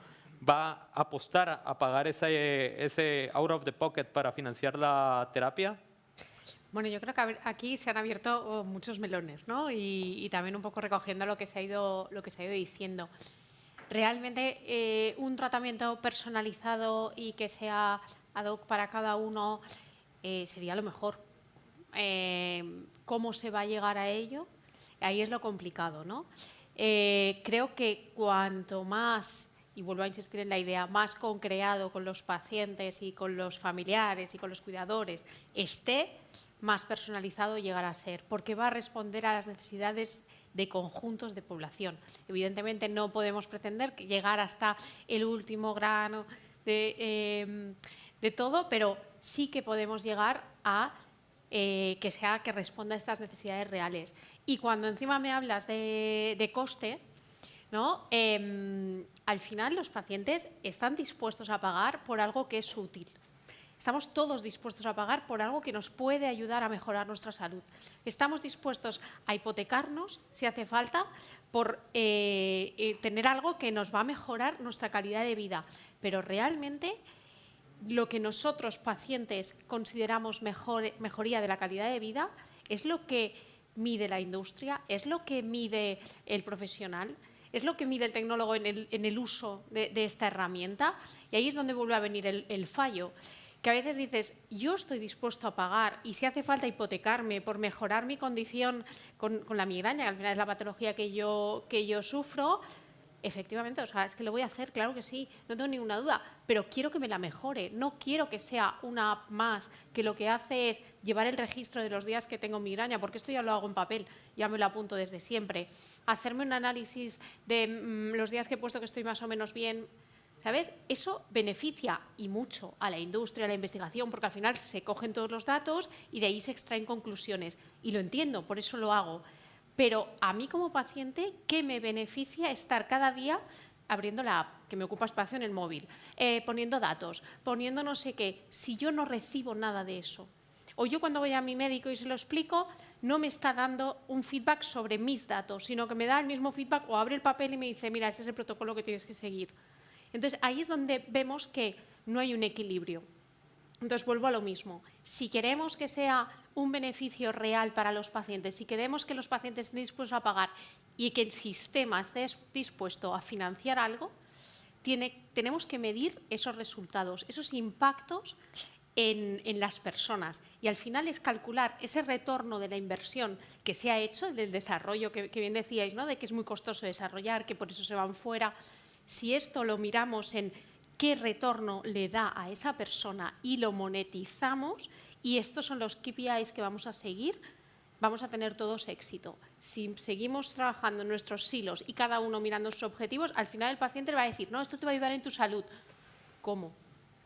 va a apostar a pagar ese out of the pocket para financiar la terapia? Bueno, yo creo que aquí se han abierto muchos melones, ¿no? Y también un poco recogiendo lo que se ha ido diciendo. Realmente un tratamiento personalizado y que sea ad hoc para cada uno sería lo mejor. ¿Cómo se va a llegar a ello? Ahí es lo complicado, ¿no? Creo que cuanto más y vuelvo a insistir en la idea, más concreado con los pacientes y con los familiares y con los cuidadores esté, más personalizado llegará a ser, porque va a responder a las necesidades de conjuntos de población. Evidentemente no podemos pretender llegar hasta el último grano de todo, pero sí que podemos llegar a que responda a estas necesidades reales. Y cuando encima me hablas de coste, ¿no? Al final los pacientes están dispuestos a pagar por algo que es útil. Estamos todos dispuestos a pagar por algo que nos puede ayudar a mejorar nuestra salud. Estamos dispuestos a hipotecarnos, si hace falta, por tener algo que nos va a mejorar nuestra calidad de vida. Pero realmente lo que nosotros, pacientes, consideramos mejoría de la calidad de vida es lo que mide la industria, es lo que mide el profesional, es lo que mide el tecnólogo en el uso de esta herramienta. Y ahí es donde vuelve a venir el fallo. Que a veces dices, yo estoy dispuesto a pagar y si hace falta hipotecarme por mejorar mi condición con la migraña, que al final es la patología que yo sufro, efectivamente, o sea, es que lo voy a hacer, claro que sí, no tengo ninguna duda, pero quiero que me la mejore, no quiero que sea una app más que lo que hace es llevar el registro de los días que tengo migraña, porque esto ya lo hago en papel, ya me lo apunto desde siempre, hacerme un análisis de los días que he puesto que estoy más o menos bien. ¿Sabes? Eso beneficia y mucho a la industria, a la investigación, porque al final se cogen todos los datos y de ahí se extraen conclusiones. Y lo entiendo, por eso lo hago. Pero a mí como paciente, ¿qué me beneficia estar cada día abriendo la app, que me ocupa espacio en el móvil, poniendo datos, poniendo no sé qué, si yo no recibo nada de eso? O yo cuando voy a mi médico y se lo explico, no me está dando un feedback sobre mis datos, sino que me da el mismo feedback o abre el papel y me dice, mira, ese es el protocolo que tienes que seguir. Entonces, ahí es donde vemos que no hay un equilibrio. Entonces, vuelvo a lo mismo. Si queremos que sea un beneficio real para los pacientes, si queremos que los pacientes estén dispuestos a pagar y que el sistema esté dispuesto a financiar algo, tenemos que medir esos resultados, esos impactos en las personas. Y al final es calcular ese retorno de la inversión que se ha hecho, del desarrollo que bien decíais, ¿no? De que es muy costoso desarrollar, que por eso se van fuera. Si esto lo miramos en qué retorno le da a esa persona y lo monetizamos, y estos son los KPIs que vamos a seguir, vamos a tener todos éxito. Si seguimos trabajando en nuestros silos y cada uno mirando sus objetivos, al final el paciente le va a decir, no, esto te va a ayudar en tu salud. ¿Cómo?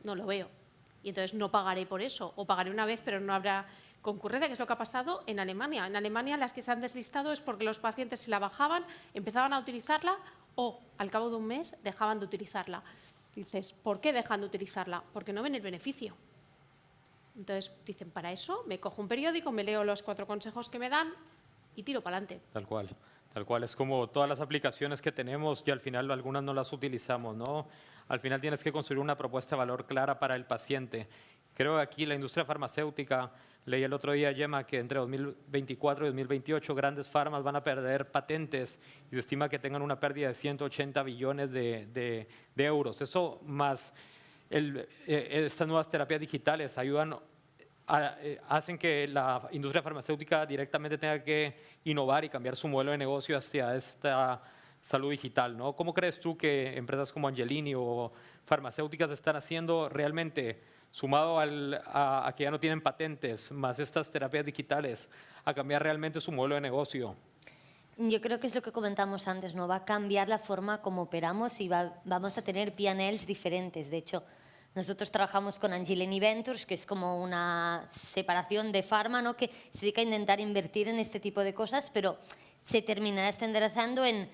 No lo veo. Y entonces no pagaré por eso, o pagaré una vez, pero no habrá concurrencia, que es lo que ha pasado en Alemania. En Alemania las que se han deslistado es porque los pacientes se la bajaban, empezaban a utilizarla, o al cabo de un mes dejaban de utilizarla. Dices, ¿por qué dejan de utilizarla? Porque no ven el beneficio. Entonces dicen, para eso me cojo un periódico, me leo los 4 consejos que me dan y tiro para adelante. Tal cual. Tal cual, es como todas las aplicaciones que tenemos y al final algunas no las utilizamos, ¿no? Al final tienes que construir una propuesta de valor clara para el paciente. Creo que aquí la industria farmacéutica, leí el otro día, Gemma, que entre 2024 y 2028 grandes farmas van a perder patentes y se estima que tengan una pérdida de 180 billones de euros. Eso más estas nuevas terapias digitales ayudan hacen que la industria farmacéutica directamente tenga que innovar y cambiar su modelo de negocio hacia esta salud digital, ¿no? ¿Cómo crees tú que empresas como Angelini o farmacéuticas están haciendo realmente, sumado a que ya no tienen patentes, más estas terapias digitales, a cambiar realmente su modelo de negocio? Yo creo que es lo que comentamos antes, ¿no? Va a cambiar la forma como operamos y vamos a tener P&Ls diferentes. De hecho, nosotros trabajamos con Angelini Ventures, que es como una separación de Pharma, ¿no? Que se dedica a intentar invertir en este tipo de cosas, pero se terminará estandarizando en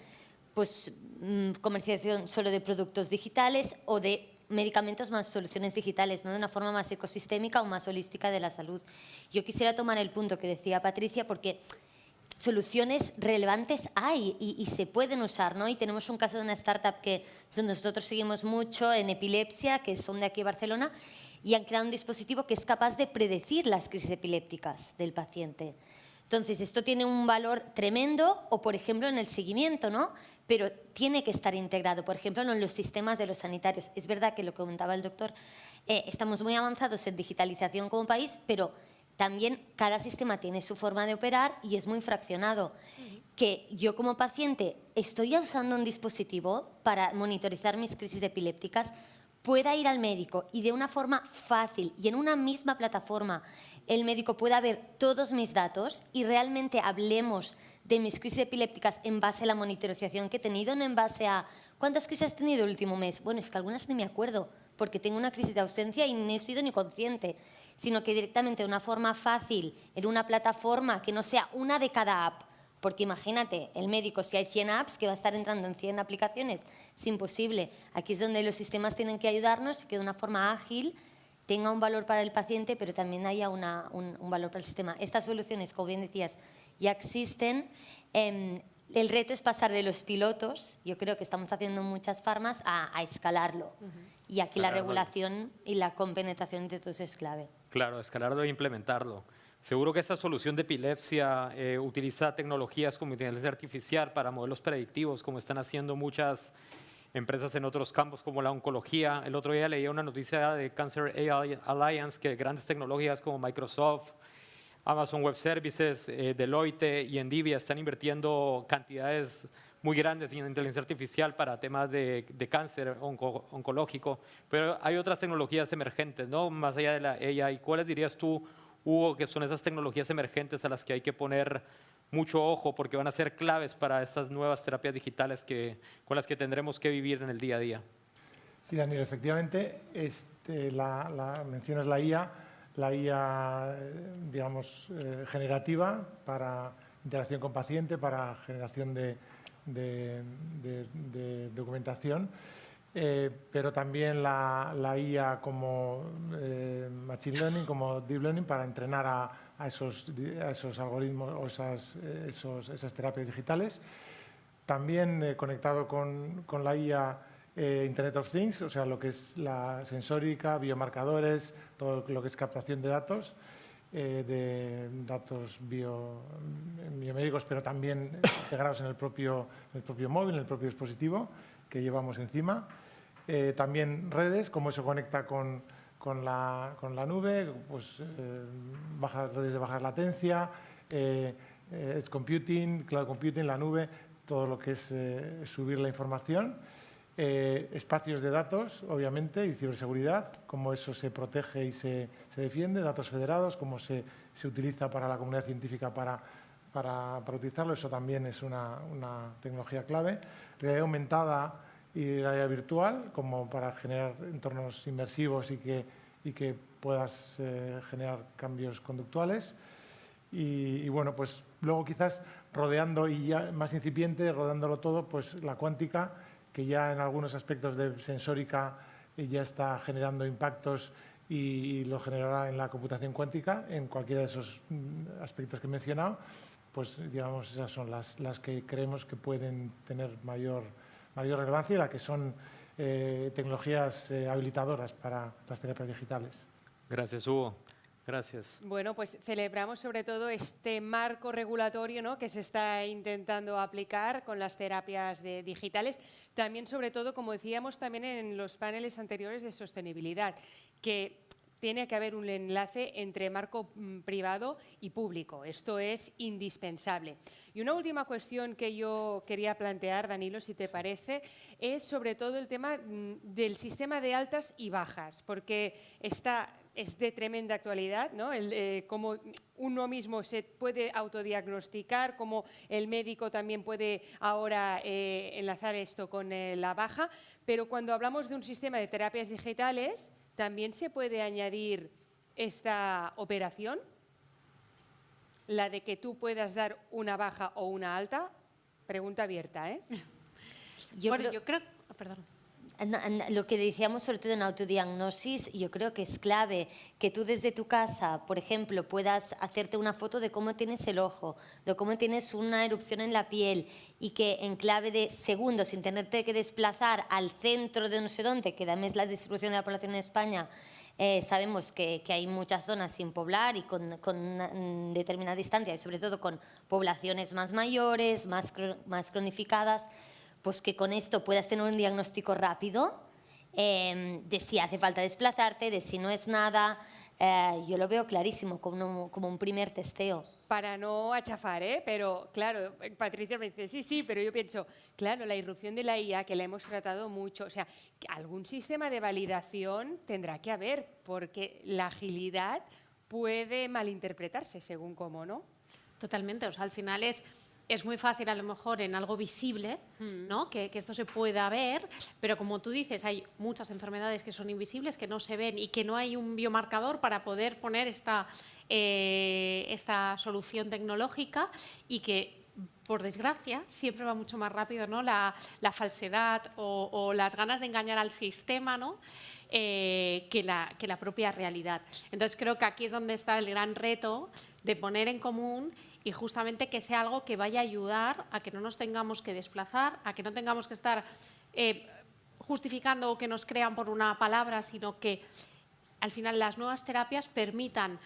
pues, comercialización solo de productos digitales o de medicamentos más soluciones digitales, ¿no? De una forma más ecosistémica o más holística de la salud. Yo quisiera tomar el punto que decía Patricia, porque soluciones relevantes hay y se pueden usar, ¿no? Y tenemos un caso de una startup que nosotros seguimos mucho en epilepsia, que son de aquí de Barcelona, y han creado un dispositivo que es capaz de predecir las crisis epilépticas del paciente. Entonces, esto tiene un valor tremendo, o por ejemplo en el seguimiento, ¿no? Pero tiene que estar integrado, por ejemplo, en los sistemas de los sanitarios. Es verdad que lo que comentaba el doctor, estamos muy avanzados en digitalización como país, pero también cada sistema tiene su forma de operar y es muy fraccionado. que yo como paciente estoy usando un dispositivo para monitorizar mis crisis epilépticas, pueda ir al médico y de una forma fácil y en una misma plataforma el médico pueda ver todos mis datos y realmente hablemos de mis crisis epilépticas en base a la monitorización que he tenido, no en base a ¿cuántas crisis has tenido el último mes? Bueno, es que algunas ni me acuerdo porque tengo una crisis de ausencia y no he sido ni consciente, sino que directamente de una forma fácil, en una plataforma que no sea una de cada app. Porque imagínate, el médico, si hay 100 apps, que va a estar entrando en 100 aplicaciones, es imposible. Aquí es donde los sistemas tienen que ayudarnos y que de una forma ágil tenga un valor para el paciente, pero también haya un valor para el sistema. Estas soluciones, como bien decías, ya existen. El reto es pasar de los pilotos, yo creo que estamos haciendo muchas farmas, a escalarlo. Y aquí la regulación y la compenetración de todos es clave. Claro, escalarlo e implementarlo. Seguro que esta solución de epilepsia utiliza tecnologías como inteligencia artificial para modelos predictivos, como están haciendo muchas empresas en otros campos como la oncología. El otro día leía una noticia de Cancer AI Alliance que grandes tecnologías como Microsoft, Amazon Web Services, Deloitte y Nvidia están invirtiendo cantidades muy grandes en inteligencia artificial para temas de cáncer oncológico. Pero hay otras tecnologías emergentes, ¿no? Más allá de la AI. ¿Cuáles dirías tú, Hugo, que son esas tecnologías emergentes a las que hay que poner mucho ojo porque van a ser claves para estas nuevas terapias digitales con las que tendremos que vivir en el día a día? Sí, Daniel, efectivamente, mencionas la IA, digamos, generativa para interacción con paciente, para generación de documentación, pero también la IA como Machine Learning, como Deep Learning, para entrenar a esos algoritmos o esas terapias digitales. También conectado con la IA, Internet of Things, o sea, lo que es la sensórica, biomarcadores, todo lo que es captación de datos biomédicos, pero también integrados en el propio móvil, en el propio dispositivo que llevamos encima. También redes, cómo eso conecta con la nube, pues, redes de baja latencia, edge computing, cloud computing, la nube, todo lo que es subir la información. Espacios de datos, obviamente, y ciberseguridad, cómo eso se protege y se defiende, datos federados, cómo se utiliza para la comunidad científica para utilizarlo, eso también es una tecnología clave. Realidad aumentada y realidad virtual, como para generar entornos inmersivos y que puedas generar cambios conductuales. Y bueno, pues luego quizás rodeando, y ya más incipiente, rodeándolo todo, pues la cuántica, que ya en algunos aspectos de sensórica ya está generando impactos y lo generará en la computación cuántica, en cualquiera de esos aspectos que he mencionado, pues digamos esas son las que creemos que pueden tener mayor relevancia y las que son tecnologías habilitadoras para las terapias digitales. Gracias, Hugo. Gracias. Bueno, pues celebramos sobre todo este marco regulatorio, ¿no?, que se está intentando aplicar con las terapias digitales. También, sobre todo, como decíamos también en los paneles anteriores de sostenibilidad, que tiene que haber un enlace entre marco privado y público. Esto es indispensable. Y una última cuestión que yo quería plantear, Danilo, si te parece, es sobre todo el tema del sistema de altas y bajas, porque es de tremenda actualidad, ¿no? Cómo uno mismo se puede autodiagnosticar, cómo el médico también puede ahora enlazar esto con la baja, pero cuando hablamos de un sistema de terapias digitales, ¿también se puede añadir esta operación? La de que tú puedas dar una baja o una alta. Pregunta abierta, ¿eh? Yo creo... Perdón. Lo que decíamos sobre todo en autodiagnosis, yo creo que es clave que tú desde tu casa, por ejemplo, puedas hacerte una foto de cómo tienes el ojo, de cómo tienes una erupción en la piel y que en clave de segundos, sin tenerte que desplazar al centro de no sé dónde, que también es la distribución de la población en España, sabemos que hay muchas zonas sin poblar y con una determinada distancia y sobre todo con poblaciones más mayores, más cronificadas, pues que con esto puedas tener un diagnóstico rápido de si hace falta desplazarte, de si no es nada. Yo lo veo clarísimo como un primer testeo. para no achafar, pero claro, Patricia me dice, sí, pero yo pienso, claro, la irrupción de la IA, que la hemos tratado mucho, o sea, que algún sistema de validación tendrá que haber, porque la agilidad puede malinterpretarse según cómo, ¿no? Totalmente, o sea, al final es muy fácil a lo mejor en algo visible, ¿no? que esto se pueda ver, pero como tú dices, hay muchas enfermedades que son invisibles, que no se ven y que no hay un biomarcador para poder poner esta solución tecnológica y que, por desgracia, siempre va mucho más rápido, ¿no? La falsedad o las ganas de engañar al sistema, ¿no? que la propia realidad. Entonces creo que aquí es donde está el gran reto de poner en común y justamente que sea algo que vaya a ayudar a que no nos tengamos que desplazar, a que no tengamos que estar justificando o que nos crean por una palabra, sino que al final las nuevas terapias permitan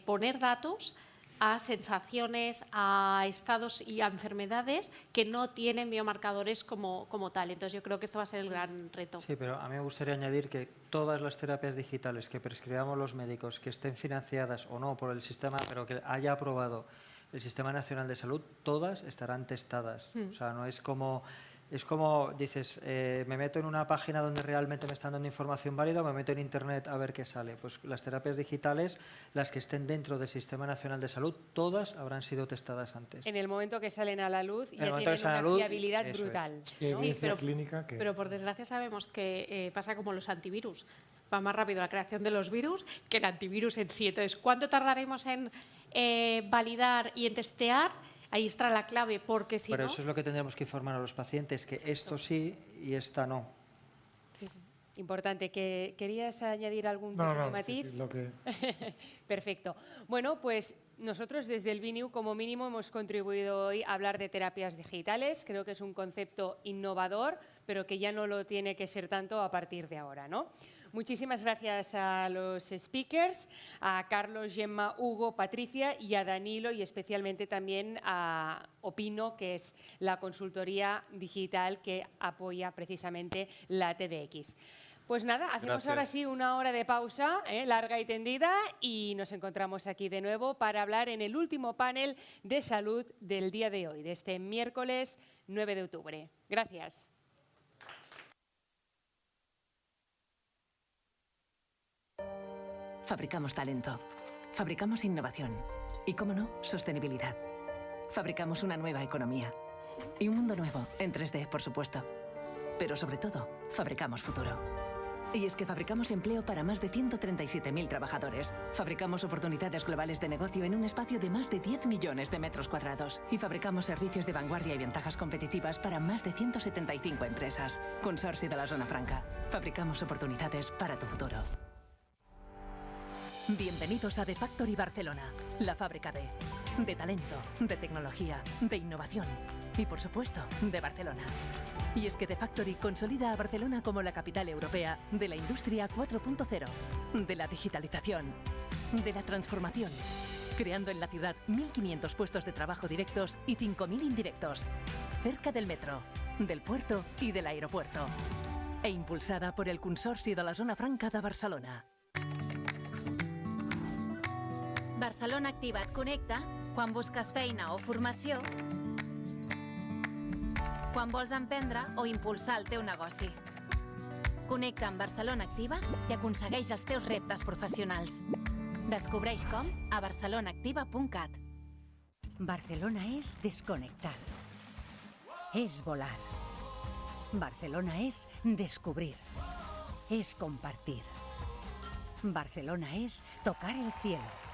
poner datos a sensaciones, a estados y a enfermedades que no tienen biomarcadores como tal. Entonces yo creo que esto va a ser el gran reto. Sí, pero a mí me gustaría añadir que todas las terapias digitales que prescribamos los médicos, que estén financiadas o no por el sistema, pero que haya aprobado el Sistema Nacional de Salud, todas estarán testadas. O sea, no es como... Es como dices, me meto en una página donde realmente me están dando información válida o me meto en internet a ver qué sale. Pues las terapias digitales, las que estén dentro del Sistema Nacional de Salud, todas habrán sido testadas antes. En el momento que salen a la luz ya momento que tienen salen a una la luz, fiabilidad eso es. brutal. Y ¿no? evidencia clínica que... Pero por desgracia sabemos que pasa como los antivirus. Va más rápido la creación de los virus que el antivirus en sí. Entonces, ¿cuánto tardaremos en validar y en testear? Ahí está la clave, porque si Pero no... eso es lo que tendremos que informar a los pacientes, que esto sí y esta no. Sí. Importante. ¿Querías añadir algún pequeño matiz? Sí, lo que... Perfecto. Bueno, pues nosotros desde el BNIU como mínimo hemos contribuido hoy a hablar de terapias digitales. Creo que es un concepto innovador, pero que ya no lo tiene que ser tanto a partir de ahora, ¿no? Muchísimas gracias a los speakers, a Carlos, Gemma, Hugo, Patricia y a Danilo y especialmente también a Opino, que es la consultoría digital que apoya precisamente la TDX. Pues nada, hacemos Gracias. ahora sí una hora de pausa, larga y tendida, y nos encontramos aquí de nuevo para hablar en el último panel de salud del día de hoy, de este miércoles 9 de octubre. Gracias. Fabricamos talento, fabricamos innovación y, cómo no, sostenibilidad. Fabricamos una nueva economía y un mundo nuevo, en 3D, por supuesto. Pero sobre todo, fabricamos futuro. Y es que fabricamos empleo para más de 137.000 trabajadores. Fabricamos oportunidades globales de negocio en un espacio de más de 10 millones de metros cuadrados. Y fabricamos servicios de vanguardia y ventajas competitivas para más de 175 empresas. Consorcio de la Zona Franca. Fabricamos oportunidades para tu futuro. Bienvenidos a The Factory Barcelona, la fábrica de talento, de tecnología, de innovación y, por supuesto, de Barcelona. Y es que The Factory consolida a Barcelona como la capital europea de la industria 4.0, de la digitalización, de la transformación, creando en la ciudad 1.500 puestos de trabajo directos y 5.000 indirectos, cerca del metro, del puerto y del aeropuerto, e impulsada por el Consorci de la Zona Franca de Barcelona. Barcelona Activa et connecta quan busques feina o formació, quan vols emprendre o impulsar el teu negoci. Connecta amb Barcelona Activa i aconsegueix els teus reptes professionals. Descobreix com a barcelonaactiva.cat. Barcelona es desconectar. Es volar. Barcelona es descubrir. Es compartir. Barcelona es tocar el cielo.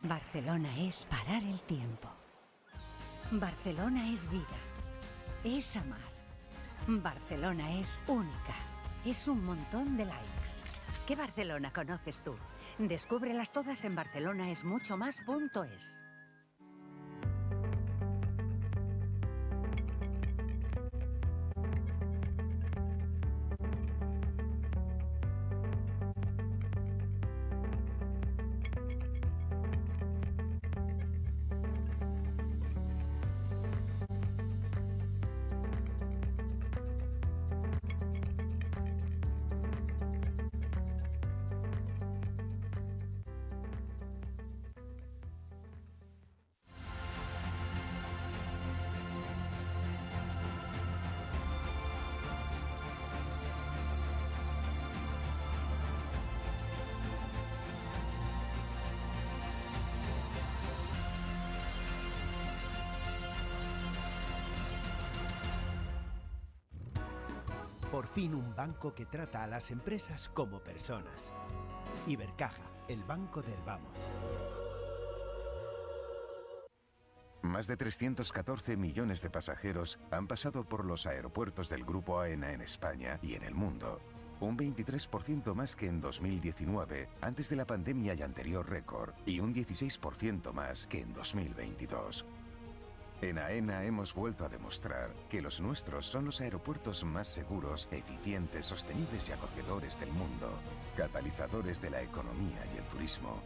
Barcelona es parar el tiempo. Barcelona es vida. Es amar. Barcelona es única. Es un montón de likes. ¿Qué Barcelona conoces tú? Descúbrelas todas en barcelonaesmuchomás.es. Por fin un banco que trata a las empresas como personas. Ibercaja, el banco del vamos. Más de 314 millones de pasajeros han pasado por los aeropuertos del Grupo AENA en España y en el mundo. Un 23% más que en 2019, antes de la pandemia y anterior récord, y un 16% más que en 2022. En AENA hemos vuelto a demostrar que los nuestros son los aeropuertos más seguros, eficientes, sostenibles y acogedores del mundo, catalizadores de la economía y el turismo.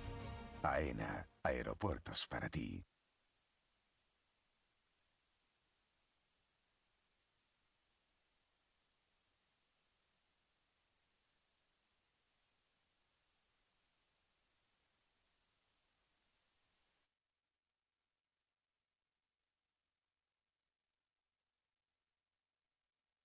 AENA, aeropuertos para ti.